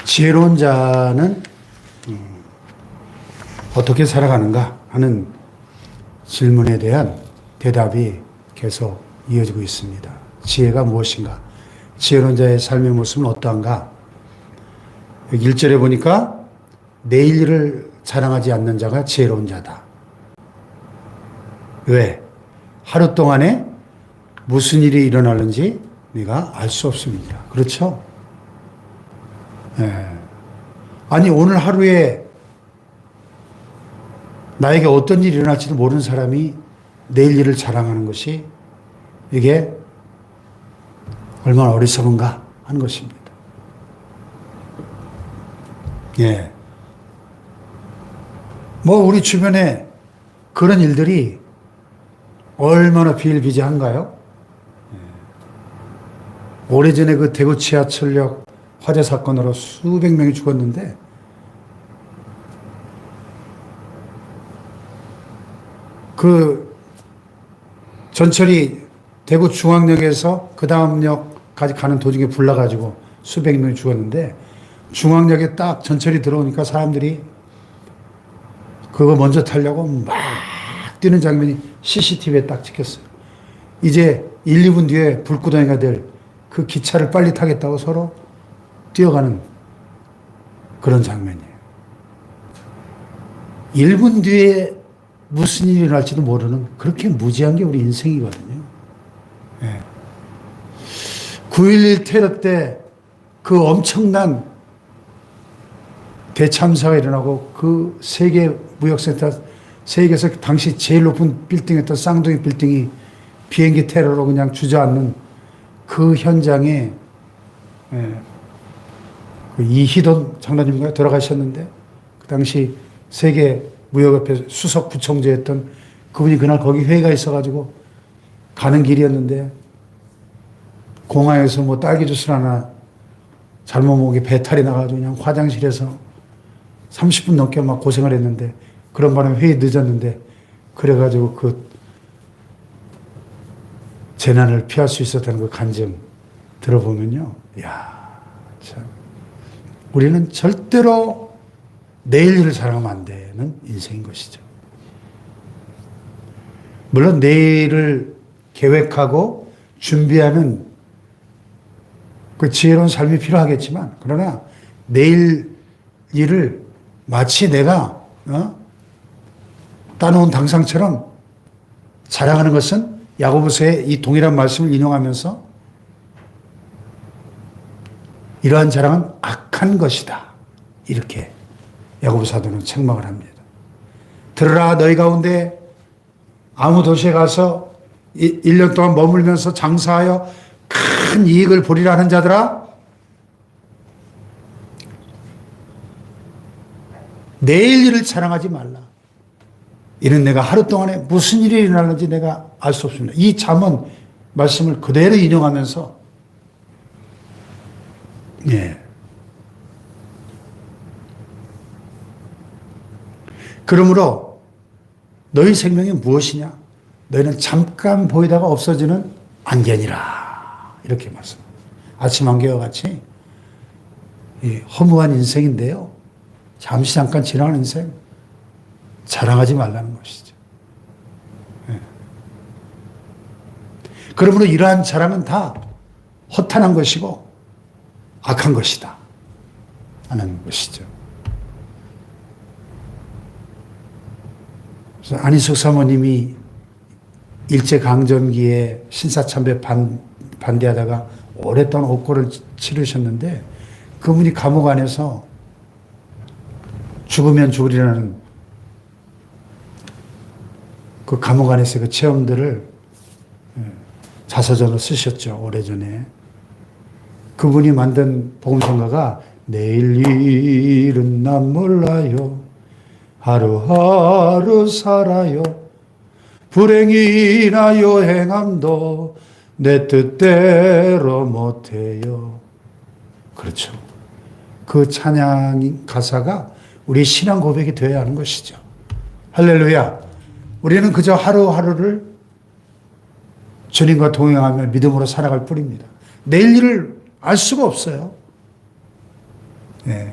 지혜로운 자는 어떻게 살아가는가 하는 질문에 대한 대답이 계속 이어지고 있습니다. 지혜가 무엇인가? 지혜로운 자의 삶의 모습은 어떠한가? 여기 1절에 보니까 내일 일을 자랑하지 않는 자가 지혜로운 자다. 왜? 하루 동안에 무슨 일이 일어나는지 네가 알 수 없습니다. 그렇죠? 예. 아니 오늘 하루에 나에게 어떤 일이 일어날지도 모르는 사람이 내일 일을 자랑하는 것이 이게 얼마나 어리석은가 하는 것입니다. 예. 뭐 우리 주변에 그런 일들이 얼마나 비일비재한가요? 예. 오래전에 그 대구 지하철역 화재 사건으로 수백 명이 죽었는데 그 전철이 대구 중앙역에서 그 다음 역까지 가는 도중에 불나가지고 수백 명이 죽었는데 중앙역에 딱 전철이 들어오니까 사람들이 그거 먼저 타려고 막 뛰는 장면이 CCTV에 딱 찍혔어요. 이제 1, 2분 뒤에 불구덩이가 될 그 기차를 빨리 타겠다고 서로 뛰어가는 그런 장면이에요. 1분 뒤에 무슨 일이 일어날지도 모르는 그렇게 무지한 게 우리 인생이거든요. 네. 9.11 테러 때 그 엄청난 대참사가 일어나고 그 세계 무역센터 세계에서 당시 제일 높은 빌딩이었던 쌍둥이 빌딩이 비행기 테러로 그냥 주저앉는 그 현장에 그 이희돈 장로님인가요? 돌아가셨는데 그 당시 세계 무역협회 수석 부총재였던 그분이 그날 거기 회의가 있어가지고 가는 길이었는데 공항에서 뭐 딸기 주스를 하나 잘못 먹게 배탈이 나가지고 그냥 화장실에서 30분 넘게 막 고생을 했는데 그런 바람에 회의 늦었는데 그래가지고 그 재난을 피할 수 있었다는 그 간증 들어보면요. 이야, 참. 우리는 절대로 내일 일을 자랑하면 안 되는 인생인 것이죠. 물론 내일을 계획하고 준비하는 그 지혜로운 삶이 필요하겠지만 그러나 내일 일을 마치 내가 따놓은 당상처럼 자랑하는 것은 야고보서의 이 동일한 말씀을 인용하면서 이러한 자랑은 악한 것이다. 이렇게 야고보 사도는 책망을 합니다. 들으라 너희 가운데 아무 도시에 가서 1년 동안 머물면서 장사하여 큰 이익을 보리라 하는 자들아 내일 일을 자랑하지 말라. 이는 내가 하루 동안에 무슨 일이 일어나는지 내가 알 수 없습니다. 이 잠언 말씀을 그대로 인용하면서 예. 그러므로 너희 생명이 무엇이냐? 너희는 잠깐 보이다가 없어지는 안개니라. 이렇게 말씀합니다. 아침 안개와 같이 이 허무한 인생인데요. 잠시 잠깐 지나가는 인생 자랑하지 말라는 것이죠. 예. 그러므로 이러한 자랑은 다 허탄한 것이고 악한 것이다 하는 것이죠. 그래서 안희석 사모님이 일제강점기에 신사참배 반대하다가 오랫동안 옥고를 치르셨는데 그분이 감옥 안에서 죽으면 죽으리라는 그 감옥 안에서 그 체험들을 자서전을 쓰셨죠. 오래전에. 그분이 만든 복음성가가 내일 일은 난 몰라요. 하루하루 살아요. 불행이나 요행함도 내 뜻대로 못해요. 그렇죠. 그 찬양 가사가 우리 신앙 고백이 되어야 하는 것이죠. 할렐루야. 우리는 그저 하루하루를 주님과 동행하며 믿음으로 살아갈 뿐입니다. 내일 일을 알 수가 없어요. 예.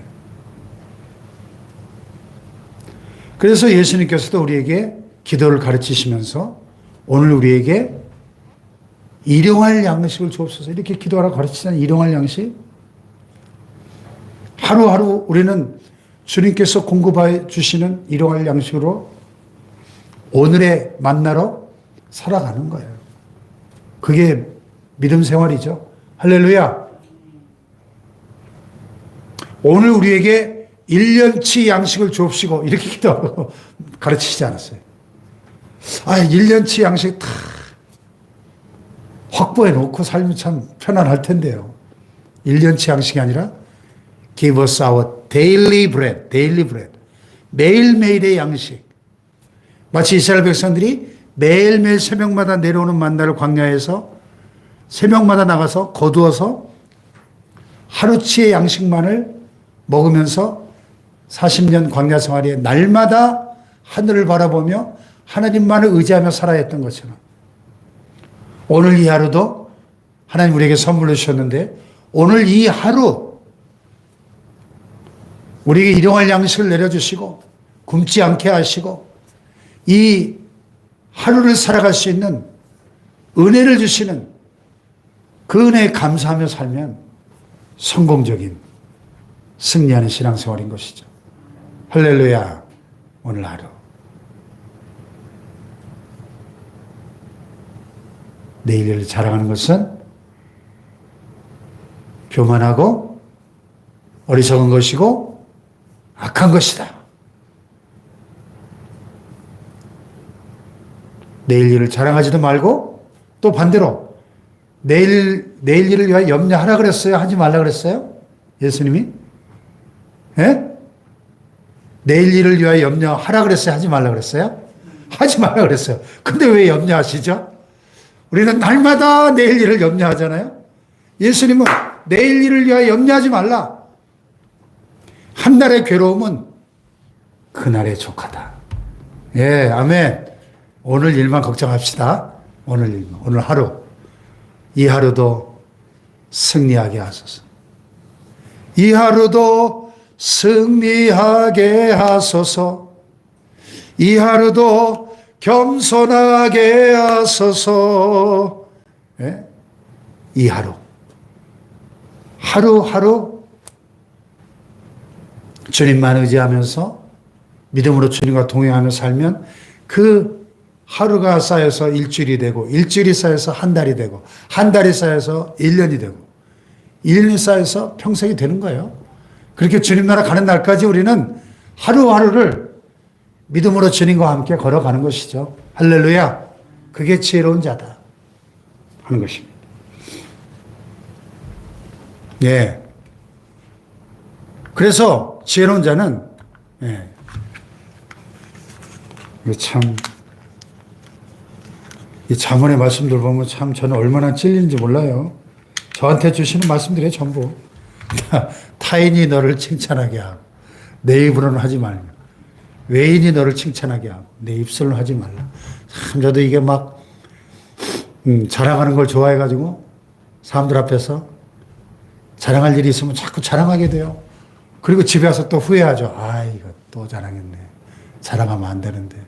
그래서 예수님께서도 우리에게 기도를 가르치시면서 오늘 우리에게 일용할 양식을 주옵소서 이렇게 기도하라고 가르치잖아요. 일용할 양식. 하루하루 우리는 주님께서 공급해 주시는 일용할 양식으로 오늘의 만나러 살아가는 거예요. 그게 믿음 생활이죠. 할렐루야. 오늘 우리에게 1년치 양식을 주옵시고 이렇게 기도하고 가르치시지 않았어요. 1년치 양식 다 확보해 놓고 살면 참 편안할 텐데요. 1년치 양식이 아니라 Give us our daily bread, daily bread. 매일매일의 양식. 마치 이스라엘 백성들이 매일매일 새벽마다 내려오는 만나를 광야에서 새벽마다 나가서 거두어서 하루치의 양식만을 먹으면서 40년 광야 생활에 날마다 하늘을 바라보며 하나님만을 의지하며 살아야 했던 것처럼 오늘 이 하루도 하나님 우리에게 선물로 주셨는데 오늘 이 하루 우리에게 일용할 양식을 내려주시고 굶지 않게 하시고 이 하루를 살아갈 수 있는 은혜를 주시는 그 은혜에 감사하며 살면 성공적인 승리하는 신앙생활인 것이죠. 할렐루야. 오늘 하루 내일을 자랑하는 것은 교만하고 어리석은 것이고 악한 것이다. 내일 일을 자랑하지도 말고 또 반대로 내일 일을 위하여 염려하라 그랬어요? 하지 말라 그랬어요? 예수님이? 예? 내일 일을 위하여 염려하라 그랬어요? 하지 말라 그랬어요? 하지 말라 그랬어요. 근데 왜 염려하시죠? 우리는 날마다 내일 일을 염려하잖아요. 예수님은 내일 일을 위하여 염려하지 말라. 한날의 괴로움은 그날의 족하다. 예, 아멘. 오늘 일만 걱정합시다. 오늘 일만, 오늘 하루. 이 하루도 승리하게 하소서. 이 하루도 승리하게 하소서. 이 하루도 겸손하게 하소서. 예? 이 하루. 하루하루 주님만 의지하면서 믿음으로 주님과 동행하며 살면 그 하루가 쌓여서 일주일이 되고 일주일이 쌓여서 한 달이 되고 한 달이 쌓여서 1년이 되고 1년이 쌓여서 평생이 되는 거예요. 그렇게 주님 나라 가는 날까지 우리는 하루하루를 믿음으로 주님과 함께 걸어가는 것이죠. 할렐루야. 그게 지혜로운 자다 하는 것입니다. 예. 그래서 지혜로운 자는 예. 참 이 잠언의 말씀들 보면 참 저는 얼마나 찔리는지 몰라요. 저한테 주시는 말씀들이 전부 타인이 너를 칭찬하게 하고 내 입으로는 하지 말고 외인이 너를 칭찬하게 하고 내 입술로 하지 말라. 참 저도 이게 막 자랑하는 걸 좋아해가지고 사람들 앞에서 자랑할 일이 있으면 자꾸 자랑하게 돼요. 그리고 집에 와서 또 후회하죠. 아, 이거 또 자랑했네. 자랑하면 안 되는데.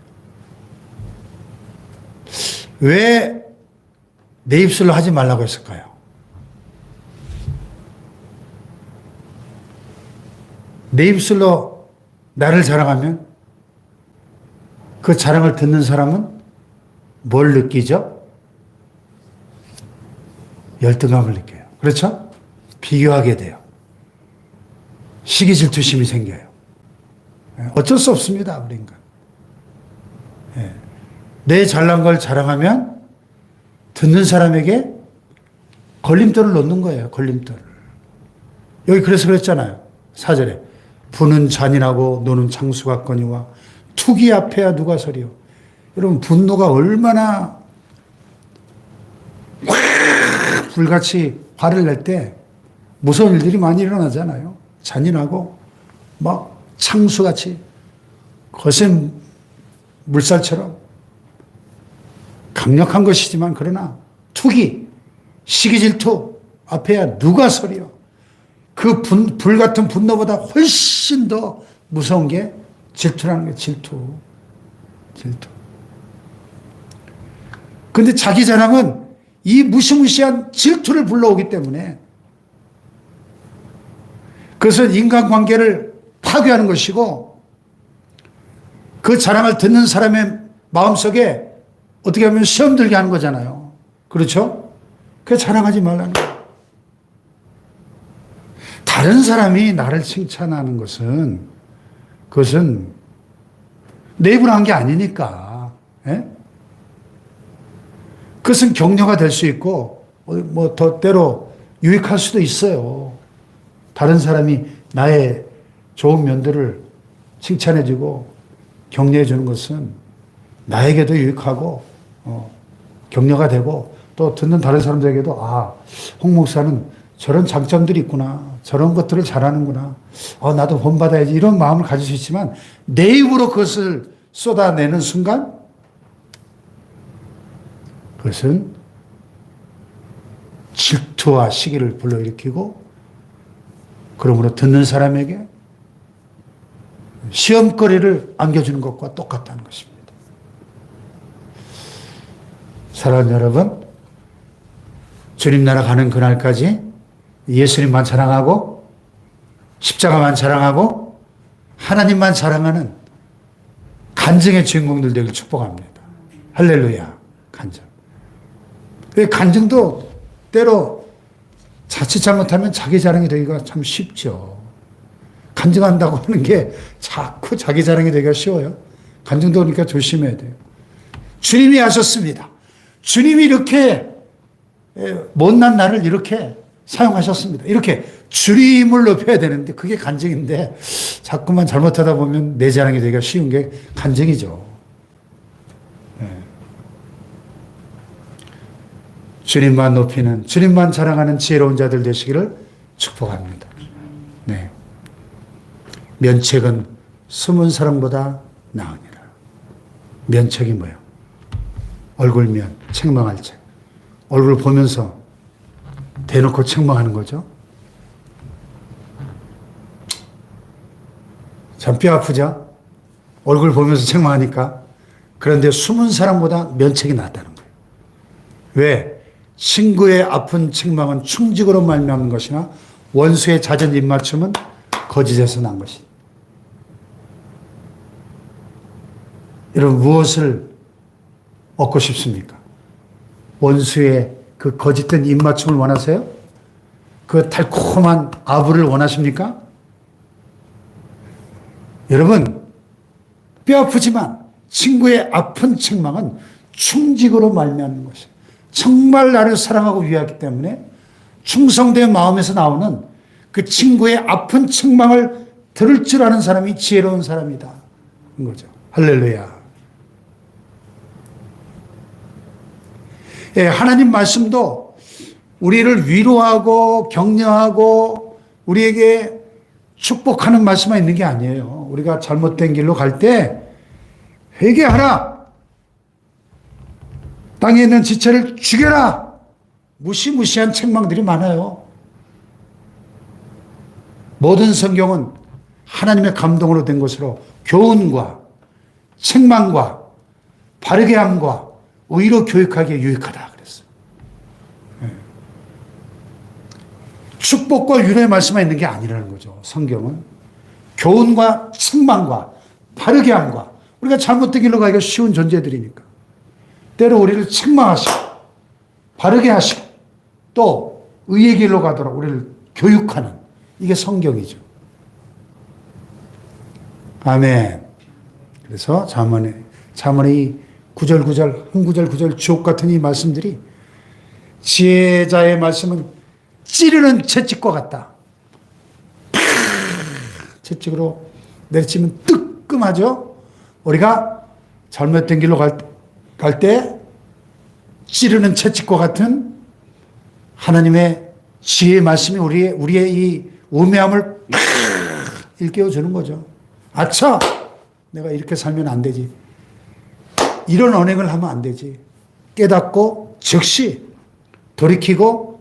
왜 내 입술로 하지 말라고 했을까요? 내 입술로 나를 자랑하면 그 자랑을 듣는 사람은 뭘 느끼죠? 열등감을 느껴요. 그렇죠? 비교하게 돼요. 시기 질투심이 생겨요. 어쩔 수 없습니다, 우리 인간. 내 잘난 걸 자랑하면 듣는 사람에게 걸림돌을 놓는 거예요. 걸림돌을. 여기 그래서 그랬잖아요. 4절에 부는 잔인하고 노는 창수 같거니와 투기 앞에야 누가 서리요. 여러분 분노가 얼마나 불같이 화를 낼 때 무서운 일들이 많이 일어나잖아요. 잔인하고 막 창수같이 거센 물살처럼 강력한 것이지만 그러나 투기, 시기질투 앞에야 누가 서리요. 그 불 같은 분노보다 훨씬 더 무서운 게 질투라는 거예요. 질투. 근데 자기 자랑은 이 무시무시한 질투를 불러오기 때문에 그것은 인간관계를 파괴하는 것이고 그 자랑을 듣는 사람의 마음속에 어떻게 하면 시험 들게 하는 거잖아요. 그렇죠? 그래서 자랑하지 말라는 거예요. 다른 사람이 나를 칭찬하는 것은 그것은 내 입으로 한 게 아니니까. 예? 그것은 격려가 될 수 있고 뭐 더 때로 유익할 수도 있어요. 다른 사람이 나의 좋은 면들을 칭찬해주고 격려해주는 것은 나에게도 유익하고 격려가 되고 또 듣는 다른 사람들에게도 홍 목사는 저런 장점들이 있구나. 저런 것들을 잘하는구나. 나도 본받아야지. 이런 마음을 가질 수 있지만 내 입으로 그것을 쏟아내는 순간 그것은 질투와 시기를 불러일으키고 그러므로 듣는 사람에게 시험거리를 안겨주는 것과 똑같다는 것입니다. 사랑하는 여러분, 주님 나라 가는 그날까지 예수님만 자랑하고 십자가만 자랑하고 하나님만 자랑하는 간증의 주인공들 되길 축복합니다. 할렐루야. 간증. 간증도 때로 자칫 잘못하면 자기 자랑이 되기가 참 쉽죠. 간증한다고 하는 게 자꾸 자기 자랑이 되기가 쉬워요. 간증도 그러니까 조심해야 돼요. 주님이 하셨습니다. 주님이 이렇게 못난 나를 이렇게 사용하셨습니다. 이렇게 주님을 높여야 되는데 그게 간증인데 자꾸만 잘못하다 보면 내 자랑이 되기가 쉬운 게 간증이죠. 네. 주님만 높이는, 주님만 자랑하는 지혜로운 자들 되시기를 축복합니다. 네. 면책은 숨은 사람보다 나으니라. 면책이 뭐예요? 얼굴면, 책망할 책. 얼굴 보면서 대놓고 책망하는 거죠. 참 뼈 아프죠? 얼굴 보면서 책망하니까. 그런데 숨은 사람보다 면책이 낫다는 거예요. 왜? 친구의 아픈 책망은 충직으로 말미암은 것이나 원수의 잦은 입맞춤은 거짓에서 난 것이다. 여러분 무엇을 얻고 싶습니까? 원수의 그 거짓된 입맞춤을 원하세요? 그 달콤한 아부를 원하십니까? 여러분 뼈 아프지만 친구의 아픈 책망은 충직으로 말미암는 것이에요. 정말 나를 사랑하고 위하기 때문에 충성된 마음에서 나오는 그 친구의 아픈 책망을 들을 줄 아는 사람이 지혜로운 사람이다. 인 거죠. 할렐루야. 예, 하나님 말씀도 우리를 위로하고 격려하고 우리에게 축복하는 말씀만 있는 게 아니에요. 우리가 잘못된 길로 갈 때 회개하라. 땅에 있는 지체를 죽여라. 무시무시한 책망들이 많아요. 모든 성경은 하나님의 감동으로 된 것으로 교훈과 책망과 바르게 함과 의로 교육하기에 유익하다 그랬어요. 축복과 위로의 말씀만 있는 게 아니라는 거죠. 성경은 교훈과 책망과 바르게 함과 우리가 잘못된 길로 가기가 쉬운 존재들이니까 때로 우리를 책망하시고 바르게 하시고 또 의의 길로 가도록 우리를 교육하는 이게 성경이죠. 아멘. 그래서 잠언의 구절구절 한 구절 구절 주옥 같은 이 말씀들이 지혜자의 말씀은 찌르는 채찍과 같다. 채찍으로 내리치면 뜨끔하죠. 우리가 잘못된 길로 갈 때 찌르는 채찍과 같은 하나님의 지혜의 말씀이 우리의 이 우매함을 일깨워주는 거죠. 아차! 내가 이렇게 살면 안 되지. 이런 언행을 하면 안 되지. 깨닫고 즉시 돌이키고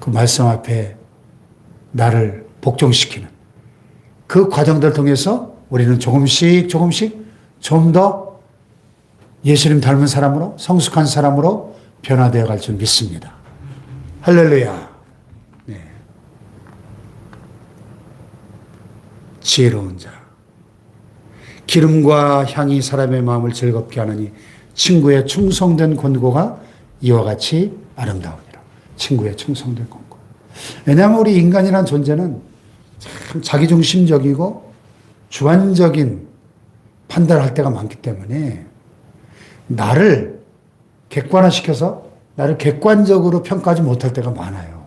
그 말씀 앞에 나를 복종시키는 그 과정들을 통해서 우리는 조금씩 좀 더 예수님 닮은 사람으로, 성숙한 사람으로 변화되어 갈 줄 믿습니다. 할렐루야. 네. 지혜로운 자. 기름과 향이 사람의 마음을 즐겁게 하느니 친구의 충성된 권고가 이와 같이 아름다우니라. 친구의 충성된 권고. 왜냐하면 우리 인간이라는 존재는 참 자기중심적이고 주관적인 판단을 할 때가 많기 때문에 나를 객관화시켜서 나를 객관적으로 평가하지 못할 때가 많아요.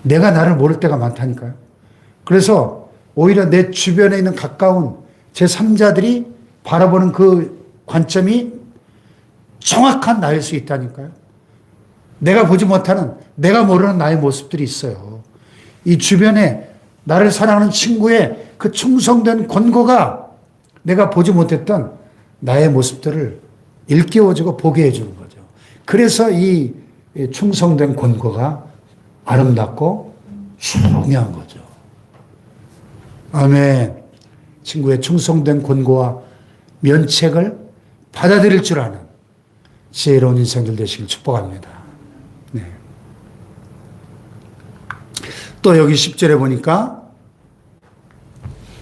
내가 나를 모를 때가 많다니까요. 그래서 오히려 내 주변에 있는 가까운 제3자들이 바라보는 그 관점이 정확한 나일 수 있다니까요. 내가 보지 못하는, 내가 모르는 나의 모습들이 있어요. 이 주변에 나를 사랑하는 친구의 그 충성된 권고가 내가 보지 못했던 나의 모습들을 일깨워주고 보게 해주는 거죠. 그래서 이 충성된 권고가 아름답고 중요한 거죠. 아멘. 친구의 충성된 권고와 면책을 받아들일 줄 아는 지혜로운 인생들 되시길 축복합니다. 네. 또 여기 10절에 보니까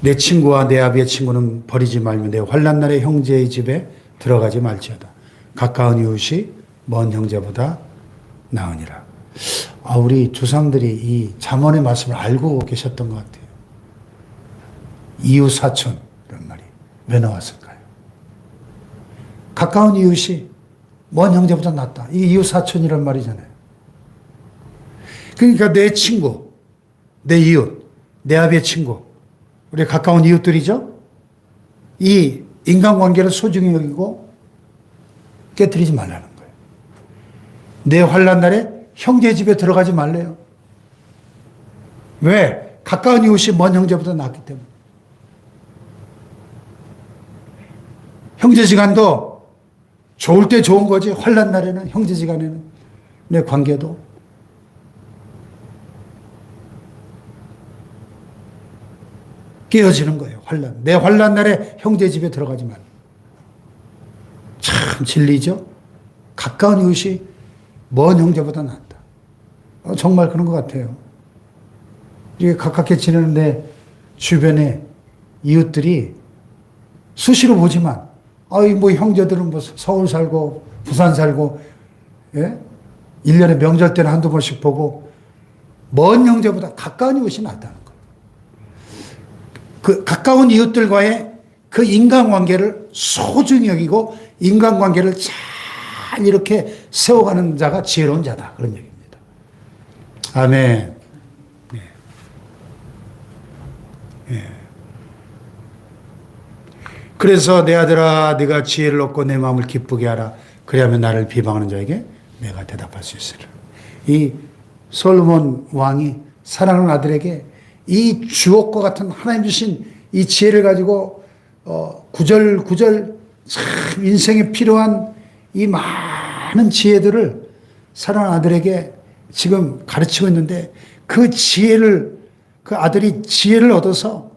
내 친구와 내 아비의 친구는 버리지 말며 내 환난 날에 형제의 집에 들어가지 말지어다. 가까운 이웃이 먼 형제보다 나으니라. 우리 조상들이 이 잠언의 말씀을 알고 계셨던 것 같아요. 이웃 사촌 이런 말이 왜 나왔을까요? 가까운 이웃이 먼 형제보다 낫다. 이 이웃 사촌이란 말이잖아요. 그러니까 내 친구, 내 이웃, 내 아비의 친구, 우리 가까운 이웃들이죠. 이 인간관계를 소중히 여기고 깨뜨리지 말라는 거예요. 내 환난 날에 형제 집에 들어가지 말래요. 왜? 가까운 이웃이 먼 형제보다 낫기 때문에. 형제지간도 좋을 때 좋은 거지 환난 날에는 형제지간에는 내 관계도 깨어지는 거예요. 환난. 내 환난 날에 형제 집에 들어가지 말라. 참 진리죠. 가까운 이웃이 먼 형제보다 낫다. 정말 그런 것 같아요. 이게 가깝게 지내는 내 주변에 이웃들이 수시로 보지만 뭐 형제들은 뭐 서울 살고 부산 살고, 예? 1년에 명절 때는 한두 번씩 보고, 먼 형제보다 가까운 이웃이 낫다는 거예요. 그 가까운 이웃들과의 그 인간관계를 소중히 여기고, 인간관계를 잘 이렇게 세워가는 자가 지혜로운 자다. 그런 얘기입니다. 아멘. 네. 네. 그래서 내 아들아 네가 지혜를 얻고 내 마음을 기쁘게 하라. 그리하면 나를 비방하는 자에게 내가 대답할 수 있으리라. 이 솔로몬 왕이 사랑하는 아들에게 이 주옥과 같은 하나님 주신 이 지혜를 가지고 구절구절 참 인생에 필요한 이 많은 지혜들을 사랑하는 아들에게 지금 가르치고 있는데, 그 지혜를, 그 아들이 지혜를 얻어서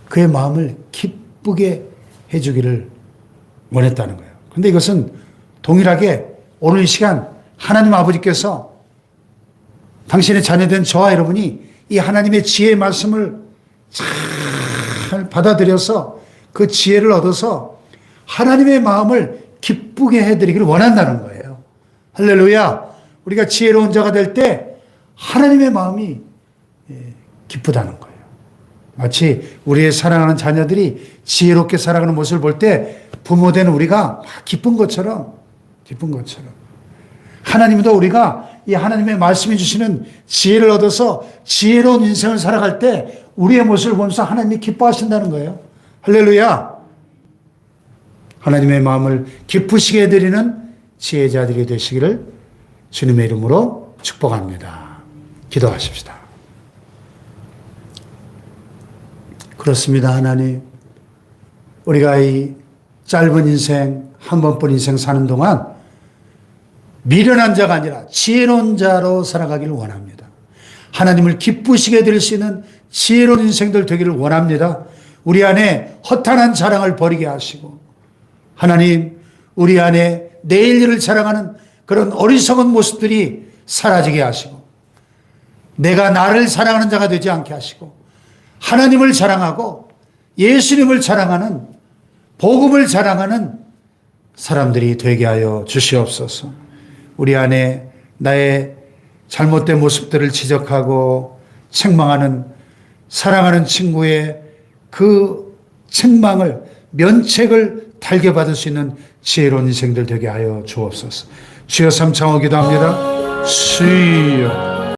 그의 마음을 기쁘게 해주기를 원했다는 거예요. 그런데 이것은 동일하게 오늘 이 시간 하나님 아버지께서 당신의 자녀된 저와 여러분이 이 하나님의 지혜의 말씀을 잘 받아들여서 그 지혜를 얻어서 하나님의 마음을 기쁘게 해드리기를 원한다는 거예요. 할렐루야. 우리가 지혜로운 자가 될 때 하나님의 마음이 기쁘다는 거예요. 마치 우리의 사랑하는 자녀들이 지혜롭게 살아가는 모습을 볼 때 부모된 우리가 기쁜 것처럼, 하나님도 우리가 이 하나님의 말씀해 주시는 지혜를 얻어서 지혜로운 인생을 살아갈 때 우리의 모습을 보면서 하나님이 기뻐하신다는 거예요. 할렐루야. 하나님의 마음을 기쁘시게 해드리는 지혜자들이 되시기를 주님의 이름으로 축복합니다. 기도하십시다. 그렇습니다. 하나님, 우리가 이 짧은 인생, 한 번뿐 인생 사는 동안 미련한 자가 아니라 지혜로운 자로 살아가기를 원합니다. 하나님을 기쁘시게 될 수 있는 지혜로운 인생들 되기를 원합니다. 우리 안에 허탄한 자랑을 버리게 하시고, 하나님, 우리 안에 내일 일을 자랑하는 그런 어리석은 모습들이 사라지게 하시고, 내가 나를 사랑하는 자가 되지 않게 하시고, 하나님을 자랑하고 예수님을 자랑하는, 복음을 자랑하는 사람들이 되게 하여 주시옵소서. 우리 안에 나의 잘못된 모습들을 지적하고 책망하는, 사랑하는 친구의 그 책망을, 면책을 달게 받을 수 있는 지혜로운 인생들 되게 하여 주옵소서. 주여, 삼창호 기도합니다. 주여.